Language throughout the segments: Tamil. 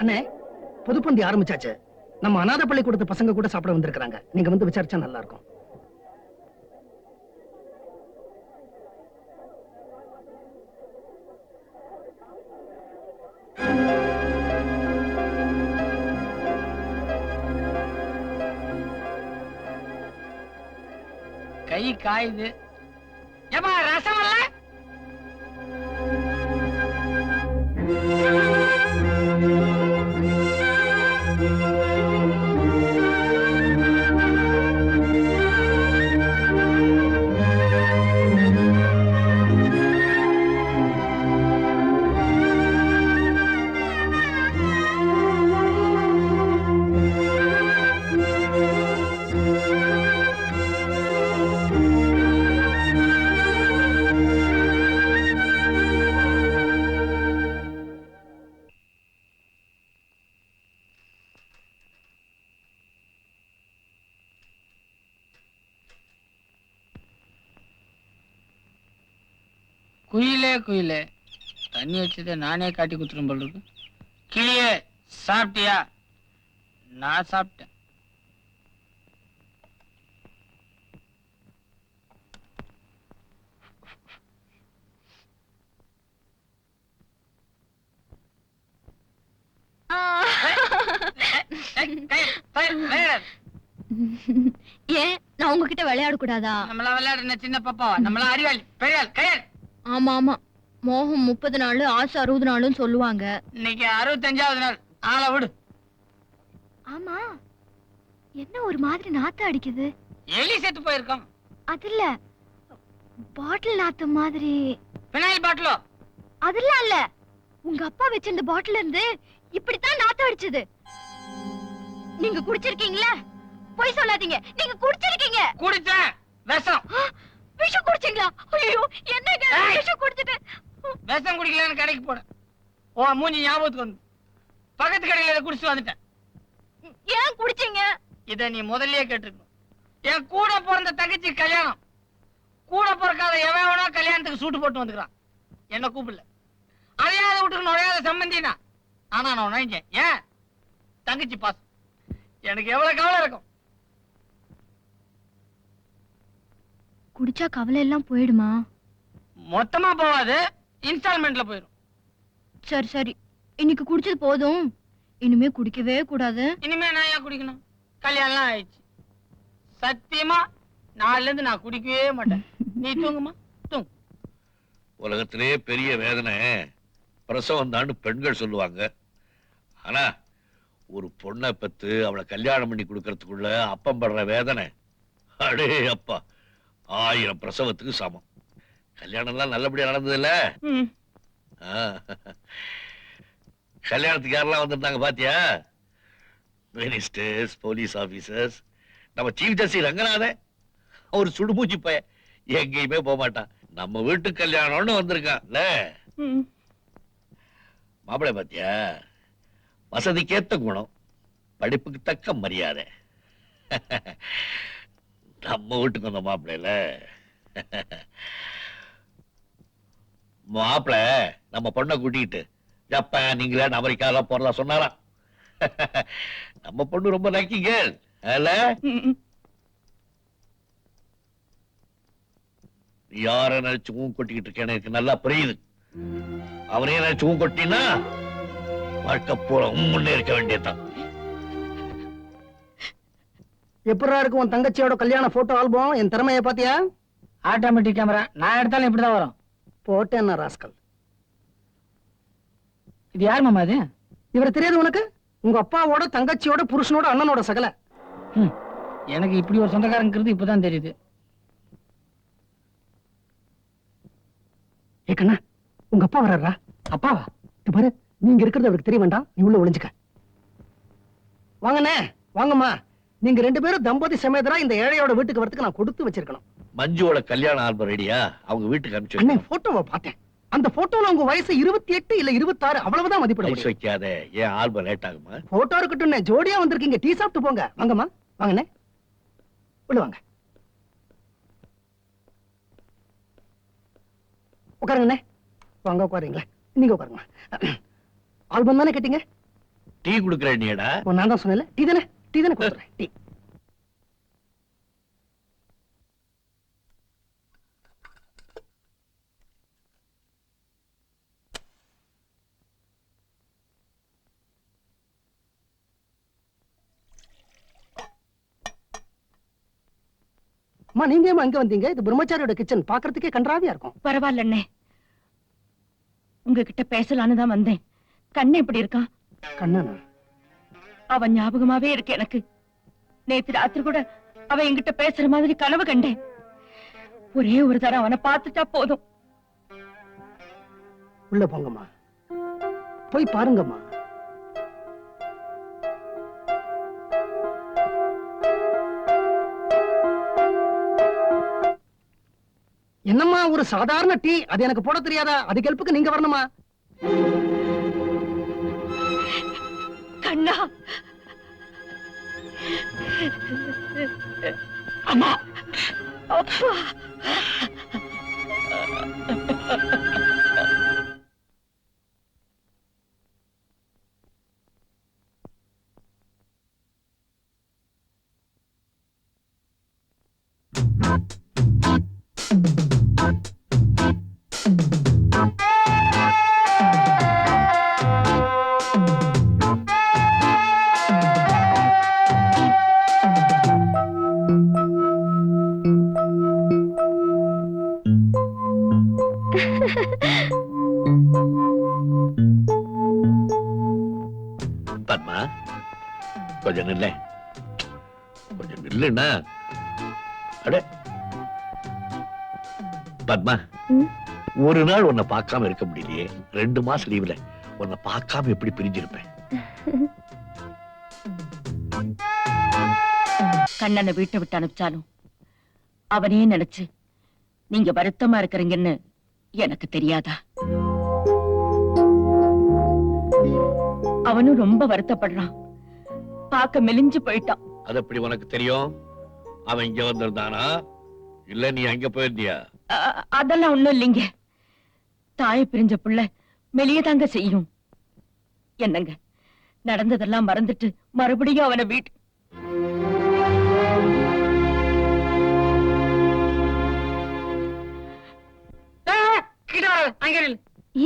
அண்ணே, புதுப்பந்தி ஆரம்பிச்சாச்சு. நம்ம அநாத பள்ளிக்கூடத்து பசங்க கூட சாப்பிட வந்திருக்காங்க. நீங்க வந்து விசாரிச்சா நல்லா இருக்கும். கை காயுது. ஏமா ரசம் இல்ல? குயிலே குயிலே, தண்ணி வச்சதை நானே காட்டி குத்துரும் போல இருக்கு. கிளியே சாப்பிட்டியா? நான் சாப்பிட்டேன். ஏன் நான் உங்ககிட்ட விளையாட கூடாதா? நம்மள விளையாடுன சின்ன பாப்பாவா? நம்மள அறிவாளி பெரியாள் கையல். ஆமா ஆமா, மோகம் 30 நாள், ஆசை 60 நாளும் சொல்லுவாங்க. இன்னைக்கு 65வது நாள். ஆளை விடு. ஆமா, என்ன ஒரு மாதிரி நாத்தம் அடிக்குது? எலி செத்து போயிருக்கோம். அது இல்ல, பாட்டில் நாத்தம் மாதிரி. பினாயில் பாட்டிலோ? அதெல்லாம் இல்ல, உங்க அப்பா வச்சிருந்த பாட்டில் இருந்து இப்படித்தான் நாத்தம் அடிச்சது. நீங்க குடிச்சிருக்கீங்களா? போய் சொல்லாதீங்க, நீங்க குடிச்சிருக்கீங்க. குடிச்சேன். விஷம். விஷம் குடிச்சீங்களா? ஐயோ, என்னங்க விஷம் குடிச்சிட்டு. விஷம் குடிக்கலன்னு கடைக்கு போனேன். ஓ மூஞ்சி ஞாபகத்துக்கு வந்து பக்கத்து கடையில குடிச்சு வந்துட்டேன். ஏன் குடிச்சீங்க? இத நீ முதல்லயே கேட்டிருக்கணும். என் கூட பிறந்த தங்கச்சி கல்யாணம். கூட பிறக்காத எவனோ கல்யாணத்துக்கு சூட்டு போட்டு வந்துக்கிறான். என்ன கூப்பிடல. அதையாத வீட்டுக்கு நுழையாத சம்பந்தினா. ஆனா நான் நுழைஞ்சேன். ஏன்? தங்கச்சி பாசம். எனக்கு எவ்வளவு கவலை இருக்கும். குடிச்சா கவலை எல்லாம் போயிடுமா? மொத்தமா போவாது, இன்ஸ்டால்மெண்ட்ல போயிடும். சரி சரி, இன்னைக்கு குடிச்சது போதும், இனிமே குடிக்கவே கூடாது. இனிமே நான் ஏன் குடிக்கணும்? கல்யாணம் ஆயிடுச்சு. சத்தியமா நாளைல இருந்து நான் குடிக்கவே மாட்டேன். நீ தூங்குமா? தூங்கு. உலகத்திலே பெரிய வேதனை பிரசவம் தான் பெண்கள் சொல்லுவாங்க. ஆனா ஒரு பொண்ணை பெத்து அவளை கல்யாணம் பண்ணி கொடுக்கறதுக்குள்ள அப்பம் படுற வேதனை, அடே அப்பா, 1000 பிரசவத்துக்கு சமம். கல்யாணம் எல்லாம் நல்லபடியா நடந்தது இல்ல? கல்யாணத்துக்கு யாரெல்லாம் வந்திருந்தாங்க பாத்தியா? மினிஸ்டர்ஸ், போலீஸ் ஆபீசர்ஸ், நம்ம சீஃப் ஜஸ்டிஸ் ரங்கநாதன். ஒரு சுடுமூச்சி பைய, எங்கேயுமே போக மாட்டான். நம்ம வீட்டு கல்யாணம்னு வந்திருக்கான்ல. மாப்பிள்ளை பாத்தியா? வசதிக்கேத்த குணம், படிப்புக்கு தக்க மரியாதை. நம்ம வீட்டுக்கு வந்த மாப்பிள்ளைல மாப்பிள்ள நம்ம பொண்ணை கூட்டிட்டு ஜப்பான், இங்கிலாந்து, அமெரிக்கா போறதா சொன்னாராம். நம்ம பொண்ணு ரொம்ப லக்கி கேர்ள். யார நினைச்சு கொட்டிக்கிட்டு இருக்கேன் எனக்கு நல்லா புரியுது. அவனே நினைச்சு கொட்டினா வாழ்க்கை பூரா முன்னே இருக்க வேண்டியதான். எப்படா இருக்கும் உன் தங்கச்சியோட கல்யாண போட்டோ ஆல்பம்? என் திறமைய பாத்தியா? Automatic camera. நான் எடுத்தாலும் இப்படிதான் வரும். போட்டேன் ராஸ்கல். இது யார் மாமா? இது இவரை தெரியாது உனக்கு? உங்க அப்பாவோட தங்கச்சியோட புருஷனோட அண்ணனோட சகல. எனக்கு இப்படி ஒரு சொந்தக்காரங்கிறது இப்பதான் தெரியுது. ஏக்கண்ணா, உங்க அப்பா வர்றா. அப்பாவா? பாரு, நீங்க இருக்கிறது அவருக்கு தெரிய வேண்டாம். நீ உள்ள ஒளிஞ்சுக்க. வாங்கண்ணே, வாங்கம்மா. நீங்க 2 பேரும் தம்பதி சமேதரா இந்த ஏழையோட வீட்டுக்கு வரதுக்கு நான் கொடுத்து வச்சிருக்கணும். மஞ்சுவோட கல்யாண ஆல்பம் ரெடியா? அவங்க வீட்டுக்கு அனுப்பிச்சு. அண்ணே, போட்டோவை பார்த்தேன். அந்த போட்டோல உங்க வயசு 28 இல்ல 26 அவ்வளவுதான் மதிப்பிட முடியும். வைக்காத, ஏன் ஆல்பம் லேட் ஆகுமா? போட்டோ இருக்கட்டும், ஜோடியா வந்திருக்கீங்க. டீ சாப்பிட்டு போங்க. வாங்கம்மா, வாங்கண்ணே, உள்ள வாங்க. உட்காருங்கண்ணே. வாங்க, உட்காருங்களா? நீங்க உட்காருங்க. ஆல்பம் தானே கேட்டீங்க? டீ குடுக்கறேன் நீடா. நான் தான் சொன்னேன்ல, டீ தானே கொடுக்குறேன். டீ. அம்மா, நீங்க ஏம்மா அங்க வந்தீங்க? இது பிரம்மச்சாரியோட கிச்சன், பாக்குறதுக்கே கன்றாவியா இருக்கும். பரவாயில்ல அண்ணே, உங்ககிட்ட பேசலான்னு தான் வந்தேன். கண்ணு எப்படி இருக்கான்? கண்ணனா? அவன் ஞாபகமாவே இருக்கு எனக்கு. நேத்து ராத்திரி கூட அவன் என்கிட்ட பேசுற மாதிரி கனவு கண்டேன். ஒரே ஒரு தரம் அவனை பார்த்துட்டா போதும். உள்ள போங்கம்மா, போய் பாருங்கம்மா. என்னம்மா ஒரு சாதாரண டீ, அது எனக்கு போட தெரியாதா? அதுக்கு ஹெல்ப்புக்கு நீங்க வரணுமா? கண்ணா, அம்மா, அப்பா. பத்மா, கொஞ்சம் நில்ல. கொஞ்சம் நில்லுன்னா. அட பத்மா, ஒரு நாள் உன்னை பார்க்காம இருக்க முடியலையே. 2 மாசம் லீவ்ல உன்னை பார்க்காம எப்படி பிரிஞ்சிருப்பேன்? கண்ணனை வீட்டை விட்டு அனுப்பிச்சாலும் அவனே நினைச்சு நீங்க வருத்தமா இருக்கிறீங்கன்னு எனக்கு தெரியாதா? அவனும் ரொம்ப வருத்தப்படுறான். பார்க்க மெலிஞ்சு போயிட்டான். அது எப்படி உனக்கு தெரியும்? அவன் இங்க வந்திருந்தானா இல்ல நீ அங்க போயிருந்தியா? அதெல்லாம் ஒண்ணும் இல்லைங்க. தாயை பிரிஞ்ச புள்ள மெலியதாங்க செய்யும். என்னங்க, நடந்ததெல்லாம் மறந்துட்டு மறுபடியும் அவனை வீட்டு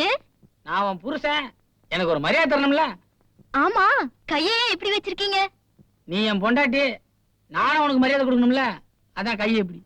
ஏன்? நான் அவன் புருஷன், எனக்கு ஒரு மரியாதை தரணும்ல. ஆமா, கையே இப்படி வச்சிருக்கீங்க? நீ என் பொண்டாட்டி, நானும் உனக்கு மரியாதை கொடுக்கணும்ல. அதான் கையை இப்படி.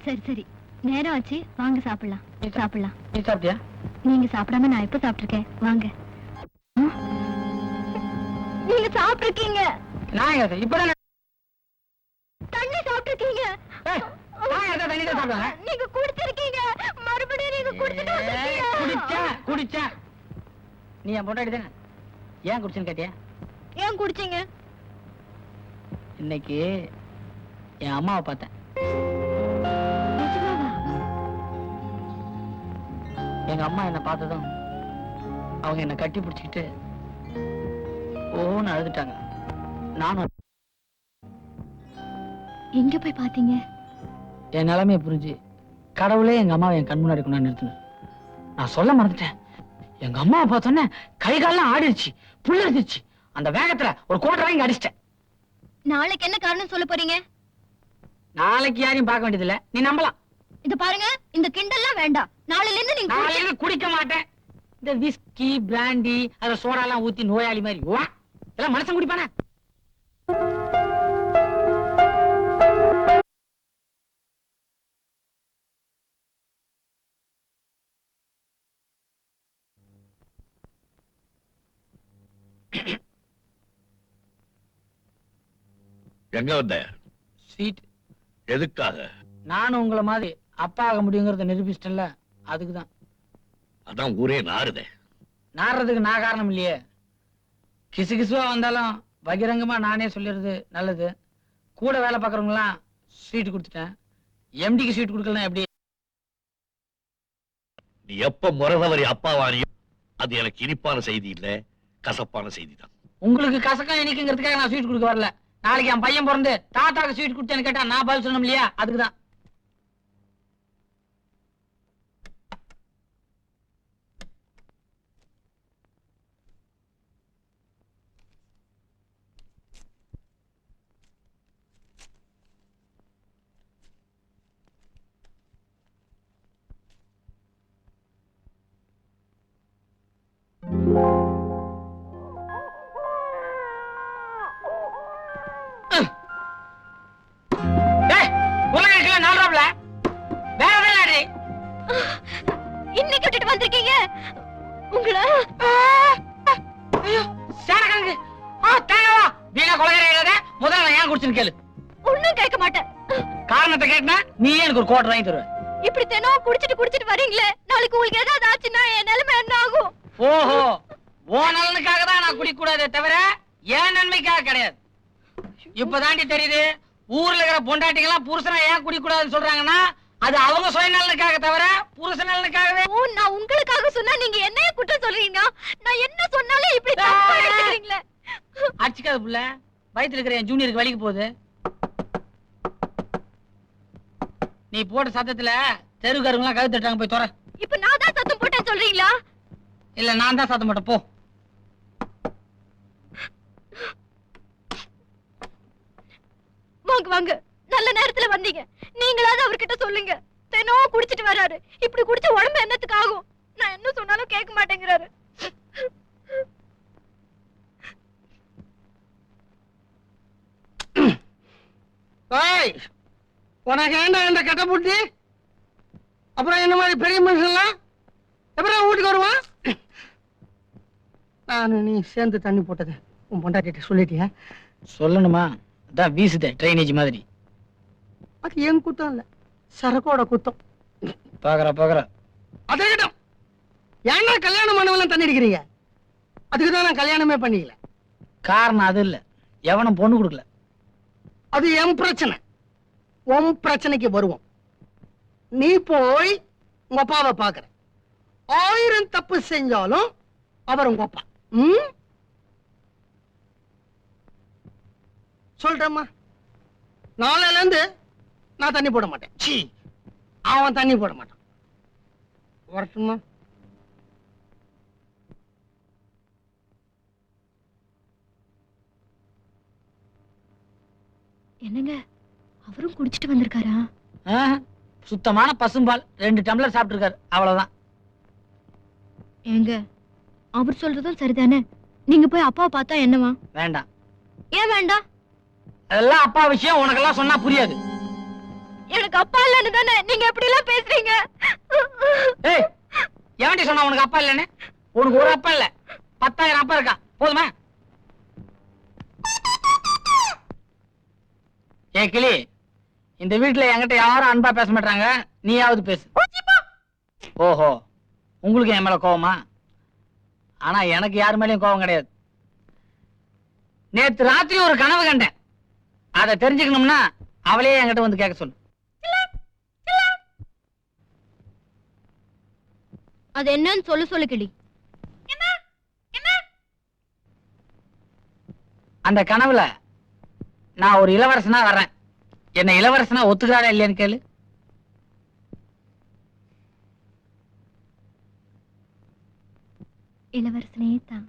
சரி சரி, நேரம் ஆச்சு, வாங்க சாப்பிடலாம். சாப்பிடலாம். நீ சாப்பிட்டியா? நீங்க சாப்பிடாம நான் எப்ப சாப்பிட்டிருக்கேன்? வாங்க. நீங்க சாப்பிட்டிருக்கீங்க. நான் இப்பதான் தண்ணி சாப்பிட்டிருக்கீங்க. தண்ணி தான் சாப்பிடுவேன். நீங்க குடிச்சிருக்கீங்க. மறுபடியும் நீங்க குடிச்சிட்டு வந்திருக்கீங்க. குடிச்சா நீ என் பொண்டாட்டி தானே? ஏன் குடிச்சேன்னு கேட்டியா? ஏன் குடிச்சீங்க? இன்னைக்கு என் அம்மாவை பார்த்தேன். நிஜமாவா? எங்க அம்மா என்ன பார்த்ததும் அவங்க என்ன கட்டி பிடிச்சிக்கிட்டு ஓன்னு அழுதுட்டாங்க. நானும் எங்க போய் பாத்தீங்க? என் நிலைமையை புரிஞ்சு கடவுளே எங்க அம்மாவை என் கண் முன்னாடி கொண்டாந்து நிறுத்தினேன். நான் சொல்ல மறந்துட்டேன். எங்க அம்மாவை பார்த்தோன்னே கை காலெல்லாம் ஆடிடுச்சு, புல்லரிச்சிச்சு. அந்த வேகத்துல ஒரு கோட்டை வாங்கி அடிச்சிட்டேன். நாளைக்கு என்ன காரணம் சொல்ல போறீங்க? நாளைக்கு யாரையும் பார்க்க வேண்டியதில்லை, நீ நம்பலாம். இது பாருங்க, இந்த கிண்டல்லாம் வேண்டாம். நாளையில இருந்து நீங்க நாளைக்கு குடிக்க மாட்டேன். இந்த விஸ்கி பிராண்டி அத சோடா எல்லாம் ஊத்தி நோயாளி மாதிரி வா, எல்லாம் மனுஷன் குடிப்பானே. எங்க வந்த? ஸ்வீட். எதுக்காக? நானும் உங்களை மாதிரி அப்பா ஆக முடியுங்கிறத நிரூபிச்சிட்டேன்ல, அதுக்குதான். அதான் ஊரே நாறுதே. நாடுறதுக்கு நான் காரணம் இல்லையே. கிசு கிசுவா வந்தாலும் பகிரங்கமா நானே சொல்லிடுறது நல்லது. கூட வேலை பார்க்கறவங்க எல்லாம் ஸ்வீட் கொடுத்துட்டேன். எம்டிக்கு ஸ்வீட் கொடுக்கலாம் எப்படி? நீ எப்ப முறதவரி அப்பாவானியோ அது எனக்கு இனிப்பான செய்தி இல்ல, கசப்பான செய்தி தான். உங்களுக்கு கசக்கம் இனிக்குங்கிறதுக்காக நான் ஸ்வீட் கொடுக்க வரல. நாளைக்கு என் பையன் பிறந்து தாத்தாக்கு ஸ்வீட் கொடுத்தேன்னு கேட்டா நான் பதில் சொல்லணும் இல்லையா? அதுக்குதான். வந்திருக்கீங்க உங்களை ஐயோ சேனக்கிழங்கு தேங்கவா வீணா கொலகார முதல்ல நான் ஏன் குடிச்சுன்னு கேளு. ஒண்ணும் கேட்க மாட்டேன். காரணத்தை கேட்டா நீ எனக்கு ஒரு கோட்டை வாங்கி தருவ. இப்படி தினம் குடிச்சிட்டு வரீங்களே, நாளைக்கு உங்களுக்கு ஏதாவது ஆச்சுன்னா என் நிலைமை என்ன ஆகும்? ஓஹோ, ஓ நலனுக்காக தான் நான் குடிக்க கூடாதே தவிர ஏன் நன்மைக்காக கிடையாது. இப்பதாண்டி தெரியுது ஊர்ல இருக்கிற பொண்டாட்டிகள்லாம் புருஷனை ஏன் குடிக்க கூடாதுன்னு சொல்றாங்கன்னா அது அவங்க சுயநலனுக்காக தவிர புருஷ நலனுக்காகவே. நான் உங்களுக்காக சொன்னா நீங்க என்னைய குற்றம் சொல்றீங்க? நான் என்ன சொன்னாலும் இப்படி தப்பா எடுத்துக்கிறீங்களே. அடிச்சுக்காத புள்ள, வயித்துல இருக்கிற என் ஜூனியருக்கு வலிக்கு போகுது. நீ போட்ட சத்தத்துல தெருக்காரங்களாம் கழுத்து தட்டாங்க, போய் தோற. இப்ப நான் தான் சத்தம் போட்டேன் சொல்றீங்களா? இல்ல நான் தான் சத்தம் போட்டேன், போ. வாங்க வாங்க, நல்ல நேரத்துல வந்தீங்க. நீங்களாவது அவர்கிட்ட சொல்லுங்க. தினம் குடிச்சிட்டு வராரு. இப்படி குடிச்ச உடம்பு என்னத்துக்கு ஆகும்? நான் என்ன சொன்னாலும் கேட்க மாட்டேங்கிறாரு. உனக்கு ஏண்டா இந்த கட்ட புட்டி? அப்புறம் என்ன மாதிரி பெரிய மனுஷன்லாம் எப்பறம் வீட்டுக்கு வருவான்? நான் நீ சேர்ந்து தண்ணி போட்டது உன் பொண்டாட்டிட்ட சொல்லிட்டியா? சொல்லணுமா? அதான் வீசுதே ட்ரைனேஜ் மாதிரி. அது என் குத்தம் இல்ல, சரக்கோட குத்தம். பாக்குற அதே கிட்டம் ஏன்னா கல்யாணம் பண்ணவெல்லாம் தண்ணி அடிக்கிறீங்க? அதுக்குதான் நான் கல்யாணமே பண்ணிக்கல. காரணம் அது இல்ல, எவனும் பொண்ணு கொடுக்கல. அது என் பிரச்சனை. உன் பிரச்சனைக்கு வருவோம். நீ போய் உங்க அப்பாவை பாக்குற. 1000 தப்பு செஞ்சாலும் அவர் உங்க அப்பா. சொல்றேம்மா, நாளையில இருந்து நான் தண்ணி போட மாட்டேன். சீ, அவன் தண்ணி போட மாட்டான். வரட்டுமா? என்னங்க, அவரும் குடிச்சிட்டு வந்திருக்காரா? சுத்தமான பசும்பால் 2 டம்ளர் சாப்பிட்டு இருக்காரு, அவ்வளவுதான். ஏங்க, அவர் சொல்றதும் சரிதானே. நீங்க போய் அப்பாவை பார்த்தா என்னவா? வேண்டாம். ஏன் வேண்டாம்? அதெல்லாம் அப்பா விஷயம், உனக்கெல்லாம் சொன்னா புரியாது. எனக்கு அப்பா இல்லன்னு தானே நீங்க எப்படி எல்லாம் பேசுறீங்க? ஏய், எவன்டி சொன்னா உனக்கு அப்பா இல்லன்னு? உனக்கு ஒரு அப்பா இல்ல, 10,000 அப்பா இருக்கா, போதுமா? ஏ கிளி, இந்த வீட்டுல என்கிட்ட யாரும் அன்பா பேச மாட்டாங்க, நீயாவது பேசு. ஓஹோ, உங்களுக்கு என் மேல கோவமா? ஆனா எனக்கு யார் மேலயும் கோவம் கிடையாது. நேத்து ராத்திரி ஒரு கனவு கண்டேன். அதை தெரிஞ்சுக்கணும்னா அவளே என்கிட்ட வந்து கேட்க சொல்லு. அது என்னன்னு சொல்லு கிளி. அந்த கனவுல நான் ஒரு இளவரசனா வர்றேன். என்ன இளவரசனா ஒத்துக்கிறாரா இல்லையான்னு கேளு. இளவரசனே தான்.